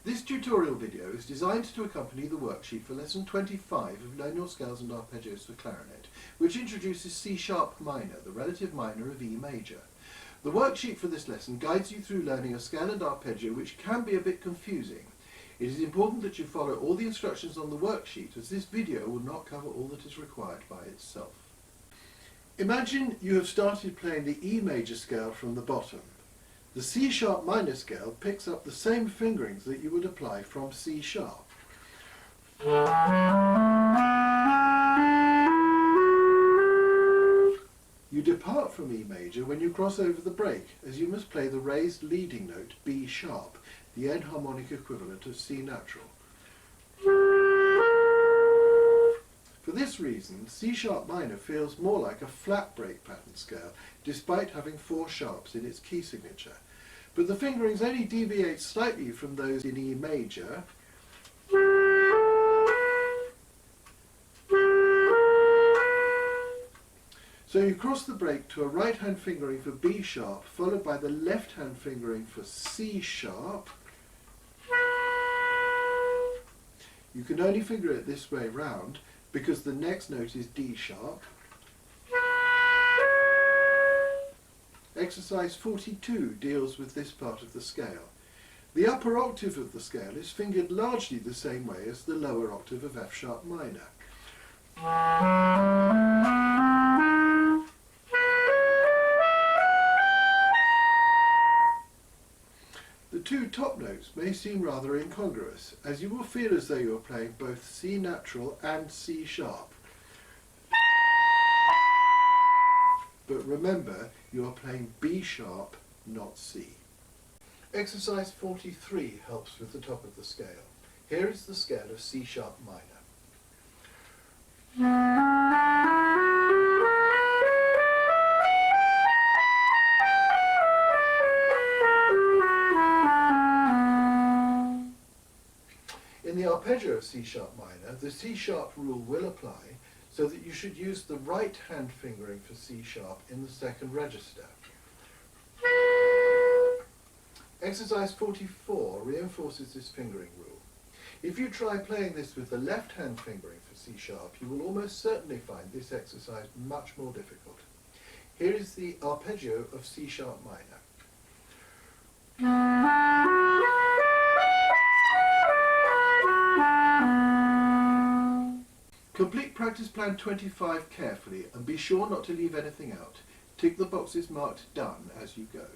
This tutorial video is designed to accompany the worksheet for lesson 25 of Learn Your Scales and Arpeggios for Clarinet, which introduces C sharp minor, the relative minor of E major. The worksheet for this lesson guides you through learning a scale and arpeggio which can be a bit confusing. It is important that you follow all the instructions on the worksheet, as this video will not cover all that is required by itself. Imagine you have started playing the E major scale from the bottom. The C sharp minor scale picks up the same fingerings that you would apply from C sharp. You depart from E major when you cross over the break, as you must play the raised leading note B sharp, the enharmonic equivalent of C natural. For this reason, C sharp minor feels more like a flat break pattern scale, despite having 4 sharps in its key signature. But the fingerings only deviate slightly from those in E major, so you cross the break to a right hand fingering for B sharp, followed by the left hand fingering for C sharp. You can only finger it this way round because the next note is D sharp. Exercise 42 deals with this part of the scale. The upper octave of the scale is fingered largely the same way as the lower octave of F sharp minor. The two top notes may seem rather incongruous, as you will feel as though you are playing both C natural and C sharp. But remember, you are playing B sharp, not C. Exercise 43 helps with the top of the scale. Here is the scale of C sharp minor. In the arpeggio of C sharp minor, the C sharp rule will apply, so that you should use the right hand fingering for C sharp in the second register. Exercise 44 reinforces this fingering rule. If you try playing this with the left hand fingering for C sharp, you will almost certainly find this exercise much more difficult. Here is the arpeggio of C sharp minor. Complete practice plan 25 carefully and be sure not to leave anything out. Tick the boxes marked done as you go.